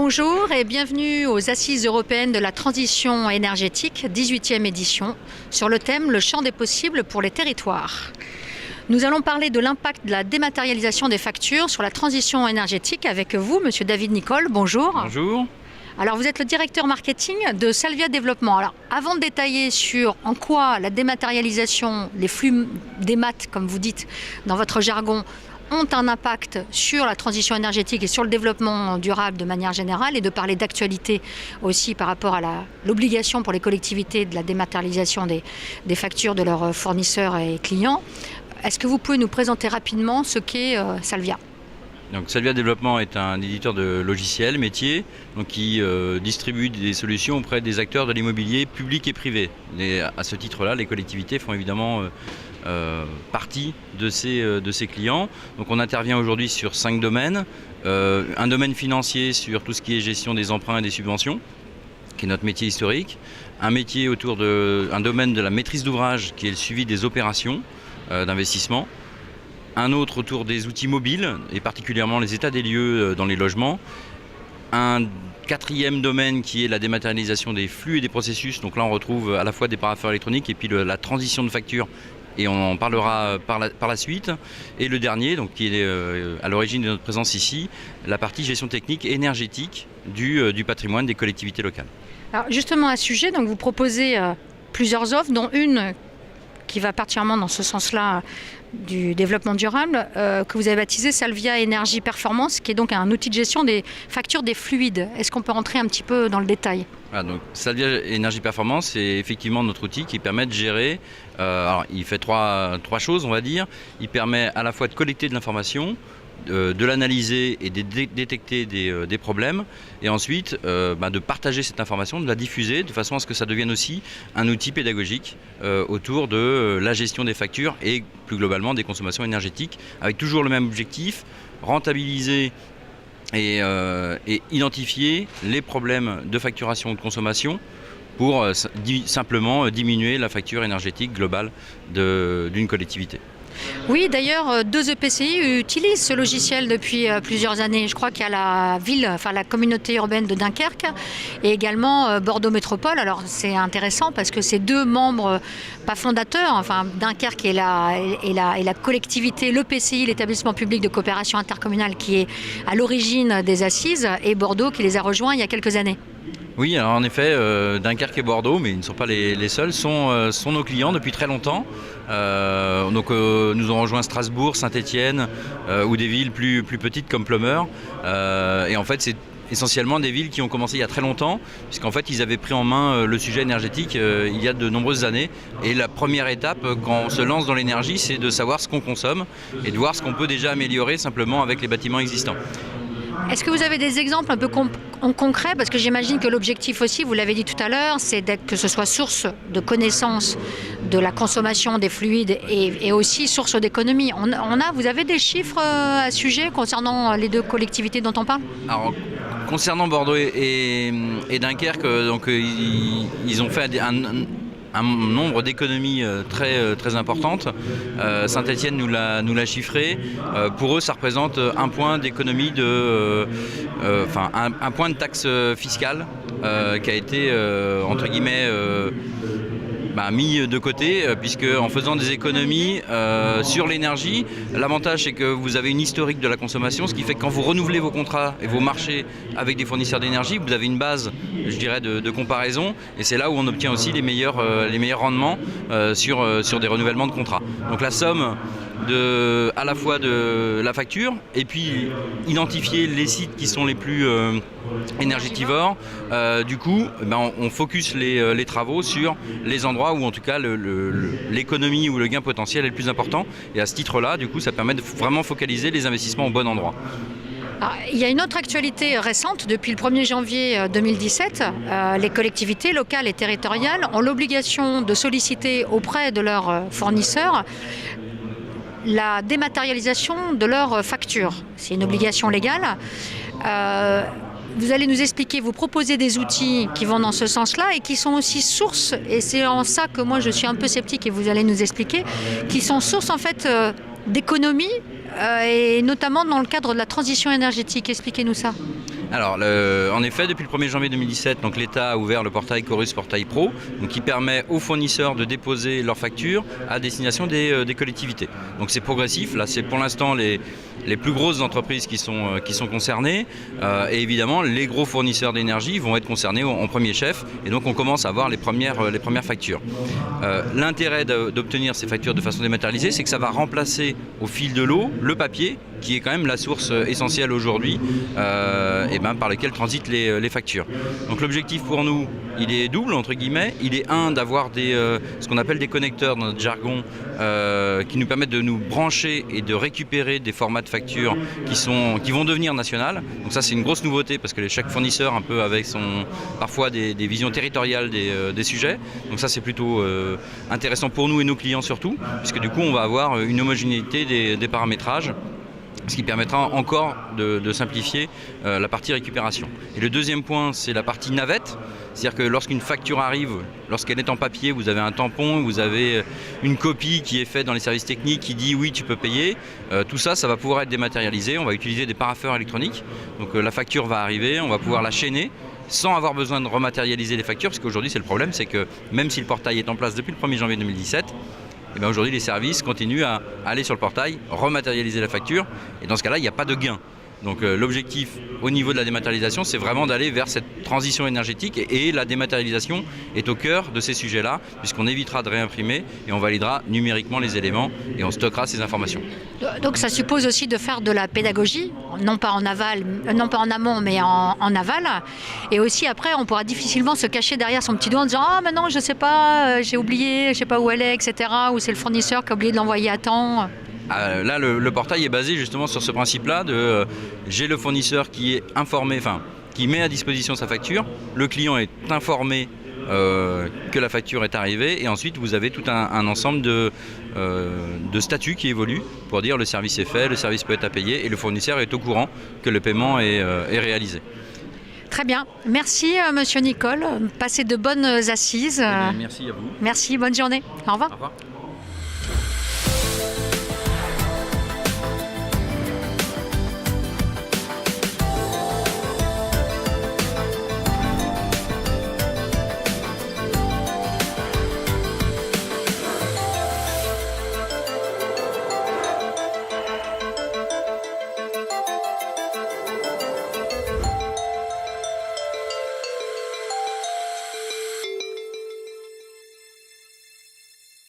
Bonjour et bienvenue aux Assises européennes de la transition énergétique, 18e édition, sur le thème « Le champ des possibles pour les territoires ». Nous allons parler de l'impact de la dématérialisation des factures sur la transition énergétique avec vous, Monsieur David Nicole. Bonjour. Bonjour. Alors, vous êtes le directeur marketing de Salvia Développement. Alors, avant de détailler sur en quoi la dématérialisation, les flux démat, comme vous dites dans votre jargon, ont un impact sur la transition énergétique et sur le développement durable de manière générale, et de parler d'actualité aussi par rapport à l'obligation pour les collectivités de la dématérialisation des factures de leurs fournisseurs et clients, est-ce que vous pouvez nous présenter rapidement ce qu'est Salvia ? Donc, Salvia Développement est un éditeur de logiciels métiers qui distribue des solutions auprès des acteurs de l'immobilier public et privé. Et à ce titre-là, les collectivités font évidemment partie de ces clients. Donc on intervient aujourd'hui sur 5 domaines. Un domaine financier sur tout ce qui est gestion des emprunts et des subventions, qui est notre métier historique. Un métier autour d'un domaine de la maîtrise d'ouvrage, qui est le suivi des opérations d'investissement. Un autre autour des outils mobiles, et particulièrement les états des lieux dans les logements. Un quatrième domaine qui est la dématérialisation des flux et des processus. Donc là on retrouve à la fois des parapheurs électroniques et puis la transition de factures. Et on en parlera par la suite. Et le dernier, donc, qui est à l'origine de notre présence ici, la partie gestion technique énergétique du patrimoine des collectivités locales. Alors justement à ce sujet, donc, vous proposez plusieurs offres, dont une qui va particulièrement dans ce sens-là du développement durable, que vous avez baptisé Salvia Énergie Performance, qui est donc un outil de gestion des factures des fluides. Est-ce qu'on peut rentrer un petit peu dans le détail ? Donc, Salvia Énergie Performance, c'est effectivement notre outil qui permet de gérer. Alors, il fait trois choses, on va dire. Il permet à la fois de collecter de l'information, de l'analyser et de détecter des problèmes, et ensuite de partager cette information, de la diffuser de façon à ce que ça devienne aussi un outil pédagogique autour de la gestion des factures et plus globalement des consommations énergétiques, avec toujours le même objectif, rentabiliser et identifier les problèmes de facturation ou de consommation pour simplement diminuer la facture énergétique globale d'une collectivité. Oui, d'ailleurs, 2 EPCI utilisent ce logiciel depuis plusieurs années. Je crois qu'il y a la communauté urbaine de Dunkerque et également Bordeaux Métropole. Alors c'est intéressant parce que ces 2 membres, pas fondateurs, enfin Dunkerque et la collectivité, l'EPCI, l'établissement public de coopération intercommunale qui est à l'origine des assises, et Bordeaux qui les a rejoints il y a quelques années. Oui, alors en effet, Dunkerque et Bordeaux, mais ils ne sont pas les seuls, sont nos clients depuis très longtemps. Nous ont rejoint Strasbourg, Saint-Étienne ou des villes plus petites comme Plumeur. Et en fait, c'est essentiellement des villes qui ont commencé il y a très longtemps, puisqu'en fait, ils avaient pris en main le sujet énergétique il y a de nombreuses années. Et la première étape, quand on se lance dans l'énergie, c'est de savoir ce qu'on consomme et de voir ce qu'on peut déjà améliorer simplement avec les bâtiments existants. Est-ce que vous avez des exemples un peu concrets ? Parce que j'imagine que l'objectif aussi, vous l'avez dit tout à l'heure, c'est que ce soit source de connaissance de la consommation des fluides et aussi source d'économie. Vous avez des chiffres à ce sujet concernant les 2 collectivités dont on parle ? Alors, concernant Bordeaux et Dunkerque, ils ont fait un nombre d'économies très importantes. Saint-Étienne nous l'a chiffré. Pour eux, ça représente un point d'économie un point de taxe fiscale qui a été entre guillemets mis de côté, puisque en faisant des économies sur l'énergie, l'avantage c'est que vous avez une historique de la consommation, ce qui fait que quand vous renouvelez vos contrats et vos marchés avec des fournisseurs d'énergie, vous avez une base, je dirais, de comparaison, et c'est là où on obtient aussi les meilleurs rendements sur des renouvellements de contrats. Donc la somme à la fois de la facture et puis identifier les sites qui sont les plus énergétivores. Du coup, on focus les travaux sur les endroits où en tout cas l'économie ou le gain potentiel est le plus important. Et à ce titre-là, du coup, ça permet de vraiment focaliser les investissements au bon endroit. Alors, il y a une autre actualité récente. Depuis le 1er janvier 2017, les collectivités locales et territoriales ont l'obligation de solliciter auprès de leurs fournisseurs la dématérialisation de leurs factures. C'est une obligation légale. Vous allez nous expliquer, vous proposez des outils qui vont dans ce sens-là et qui sont aussi source, et c'est en ça que moi je suis un peu sceptique et vous allez nous expliquer, qui sont source en fait d'économie et notamment dans le cadre de la transition énergétique. Expliquez-nous ça. Alors, en effet, depuis le 1er janvier 2017, donc l'État a ouvert le portail Chorus Portail Pro, donc qui permet aux fournisseurs de déposer leurs factures à destination des collectivités. Donc c'est progressif. Là, c'est pour l'instant les plus grosses entreprises qui sont concernées, et évidemment les gros fournisseurs d'énergie vont être concernés en premier chef, et donc on commence à voir les premières factures. L'intérêt d'obtenir ces factures de façon dématérialisée, c'est que ça va remplacer au fil de l'eau le papier, qui est quand même la source essentielle aujourd'hui, par laquelle transitent les factures. Donc l'objectif pour nous, il est double entre guillemets. Il est d'avoir ce qu'on appelle des connecteurs dans notre jargon, qui nous permettent de nous brancher et de récupérer des formats de factures qui vont devenir nationales. Donc ça, c'est une grosse nouveauté, parce que chaque fournisseur un peu avec parfois des visions territoriales des sujets. Donc ça, c'est plutôt intéressant pour nous et nos clients surtout, puisque du coup on va avoir une homogénéité des paramétrages, ce qui permettra encore de simplifier la partie récupération. Et le deuxième point, c'est la partie navette. C'est-à-dire que lorsqu'une facture arrive, lorsqu'elle est en papier, vous avez un tampon, vous avez une copie qui est faite dans les services techniques qui dit oui, tu peux payer. Tout ça, ça va pouvoir être dématérialisé. On va utiliser des parapheurs électroniques. Donc la facture va arriver, on va pouvoir la chaîner sans avoir besoin de rematérialiser les factures, parce qu'aujourd'hui, c'est le problème, c'est que même si le portail est en place depuis le 1er janvier 2017, aujourd'hui, les services continuent à aller sur le portail, rematérialiser la facture, et dans ce cas-là, il n'y a pas de gain. Donc l'objectif au niveau de la dématérialisation, c'est vraiment d'aller vers cette transition énergétique, et la dématérialisation est au cœur de ces sujets-là, puisqu'on évitera de réimprimer et on validera numériquement les éléments et on stockera ces informations. Donc ça suppose aussi de faire de la pédagogie, non pas en amont, mais en aval. Et aussi après, on pourra difficilement se cacher derrière son petit doigt en disant « Ah, mais non, je ne sais pas, j'ai oublié, je ne sais pas où elle est, etc. » ou c'est le fournisseur qui a oublié de l'envoyer à temps. Là, le portail est basé justement sur ce principe-là j'ai le fournisseur qui est informé, qui met à disposition sa facture, le client est informé que la facture est arrivée, et ensuite vous avez tout un ensemble de statuts qui évoluent pour dire le service est fait, le service peut être à payer, et le fournisseur est au courant que le paiement est réalisé. Très bien. Merci Monsieur Nicole. Passez de bonnes assises. Merci à vous. Merci, bonne journée. Au revoir. Au revoir.